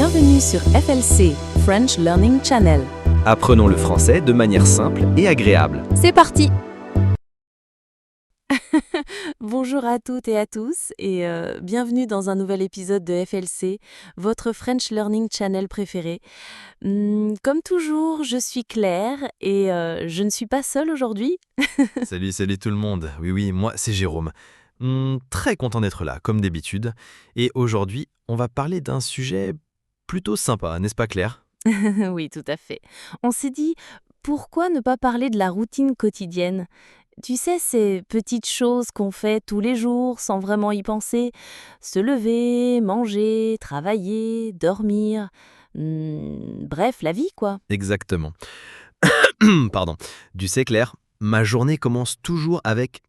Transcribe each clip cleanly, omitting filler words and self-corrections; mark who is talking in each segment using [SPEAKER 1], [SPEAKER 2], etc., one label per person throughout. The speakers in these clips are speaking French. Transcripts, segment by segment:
[SPEAKER 1] Bienvenue sur FLC, French Learning Channel.
[SPEAKER 2] Apprenons le français de manière simple et agréable.
[SPEAKER 1] C'est parti! Bonjour à toutes et à tous et bienvenue dans un nouvel épisode de FLC, votre French Learning Channel préféré. Comme toujours, je suis Claire et je ne suis pas seule aujourd'hui.
[SPEAKER 3] Salut tout le monde. Oui, moi c'est Jérôme. Très content d'être là, comme d'habitude. Et aujourd'hui, on va parler d'un sujet plutôt sympa, n'est-ce pas Claire ?
[SPEAKER 1] Oui, tout à fait. On s'est dit, pourquoi ne pas parler de la routine quotidienne ? Tu sais, ces petites choses qu'on fait tous les jours sans vraiment y penser. Se lever, manger, travailler, dormir. Bref, la vie, quoi.
[SPEAKER 3] Exactement. Pardon. Tu sais Claire, ma journée commence toujours avec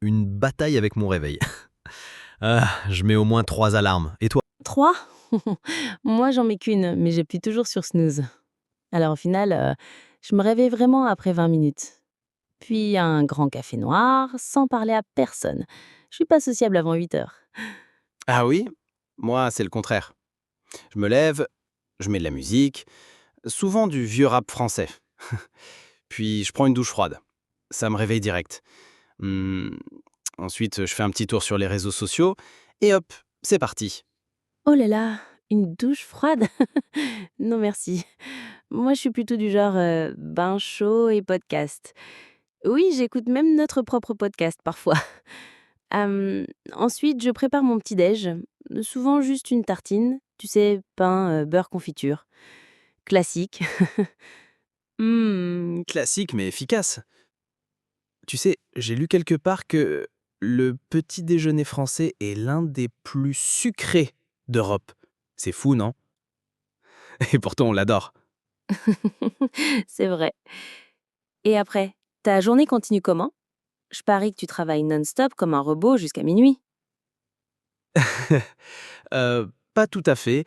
[SPEAKER 3] une bataille avec mon réveil. Je mets au moins 3 alarmes. Et toi ?
[SPEAKER 1] 3 ? Moi, j'en mets qu'une, mais j'appuie toujours sur snooze. Alors au final, je me réveille vraiment après 20 minutes. Puis un grand café noir, sans parler à personne. Je suis pas sociable avant 8 heures.
[SPEAKER 4] Ah oui? Moi, c'est le contraire. Je me lève, je mets de la musique, souvent du vieux rap français. Puis je prends une douche froide. Ça me réveille direct. Ensuite, je fais un petit tour sur les réseaux sociaux et hop, c'est parti.
[SPEAKER 1] Oh là là, une douche froide? Non merci. Moi, je suis plutôt du genre bain chaud et podcast. Oui, j'écoute même notre propre podcast parfois. Ensuite, je prépare mon petit-déj. Souvent juste une tartine. Tu sais, pain, beurre, confiture. Classique.
[SPEAKER 4] Classique mais efficace. Tu sais, j'ai lu quelque part que le petit déjeuner français est l'un des plus sucrés d'Europe. C'est fou, non? Et pourtant, on l'adore.
[SPEAKER 1] C'est vrai. Et après, ta journée continue comment? Je parie que tu travailles non-stop comme un robot jusqu'à minuit.
[SPEAKER 4] Pas tout à fait.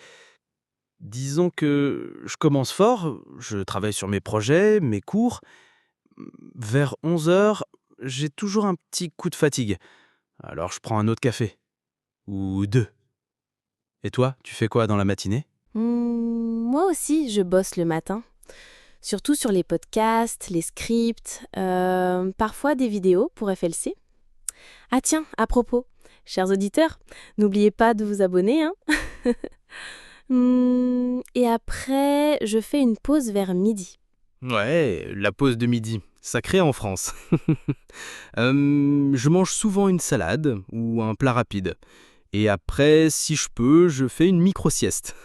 [SPEAKER 4] Disons que je commence fort, je travaille sur mes projets, mes cours. Vers 11 heures, j'ai toujours un petit coup de fatigue. Alors je prends un autre café. Ou 2. Et toi, tu fais quoi dans la matinée?
[SPEAKER 1] Moi aussi, je bosse le matin. Surtout sur les podcasts, les scripts, parfois des vidéos pour FLC. Ah tiens, à propos, chers auditeurs, n'oubliez pas de vous abonner, hein. Et après, je fais une pause vers midi.
[SPEAKER 4] Ouais, la pause de midi, sacré en France. Je mange souvent une salade ou un plat rapide. Et après, si je peux, je fais une micro-sieste.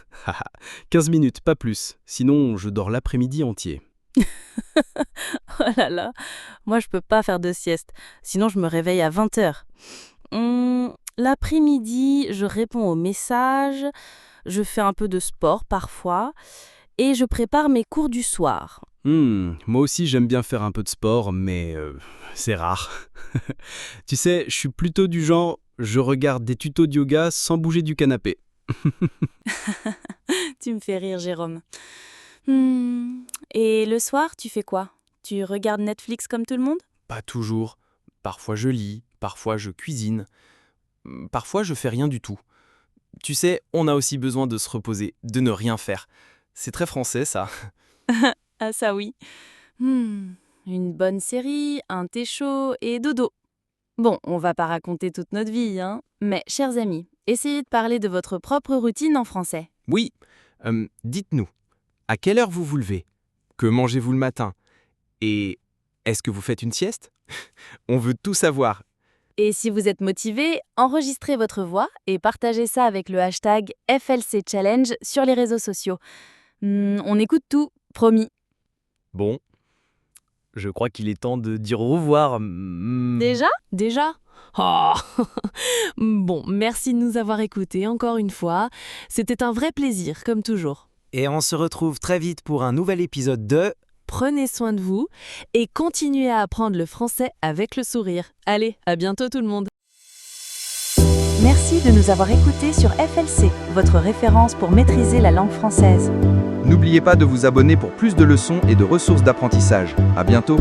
[SPEAKER 4] 15 minutes, pas plus. Sinon, je dors l'après-midi entier.
[SPEAKER 1] Oh là là, moi je peux pas faire de sieste, sinon je me réveille à 20 heures. L'après-midi, je réponds aux messages, je fais un peu de sport parfois, et je prépare mes cours du soir.
[SPEAKER 4] Moi aussi, j'aime bien faire un peu de sport, mais c'est rare. Tu sais, je suis plutôt du genre, je regarde des tutos de yoga sans bouger du canapé.
[SPEAKER 1] Tu me fais rire, Jérôme. Et le soir, tu fais quoi? Tu regardes Netflix comme tout le monde?
[SPEAKER 4] Pas toujours. Parfois je lis, parfois je cuisine. Parfois je fais rien du tout. Tu sais, on a aussi besoin de se reposer, de ne rien faire. C'est très français, ça.
[SPEAKER 1] Ah ça oui. Une bonne série, un thé chaud et dodo. Bon, on va pas raconter toute notre vie, hein. Mais, chers amis, essayez de parler de votre propre routine en français.
[SPEAKER 4] Oui, dites-nous, à quelle heure vous vous levez? Que mangez-vous le matin? Et est-ce que vous faites une sieste? On veut tout savoir.
[SPEAKER 1] Et si vous êtes motivé, enregistrez votre voix et partagez ça avec le hashtag FLC Challenge sur les réseaux sociaux. On écoute tout, promis.
[SPEAKER 3] Bon, je crois qu'il est temps de dire au revoir.
[SPEAKER 1] Déjà Oh Bon, merci de nous avoir écoutés encore une fois. C'était un vrai plaisir, comme toujours.
[SPEAKER 2] Et on se retrouve très vite pour un nouvel épisode de...
[SPEAKER 1] Prenez soin de vous et continuez à apprendre le français avec le sourire. Allez, à bientôt tout le monde. Merci de nous avoir écoutés sur FLC, votre référence pour maîtriser la langue française.
[SPEAKER 5] N'oubliez pas de vous abonner pour plus de leçons et de ressources d'apprentissage. À bientôt!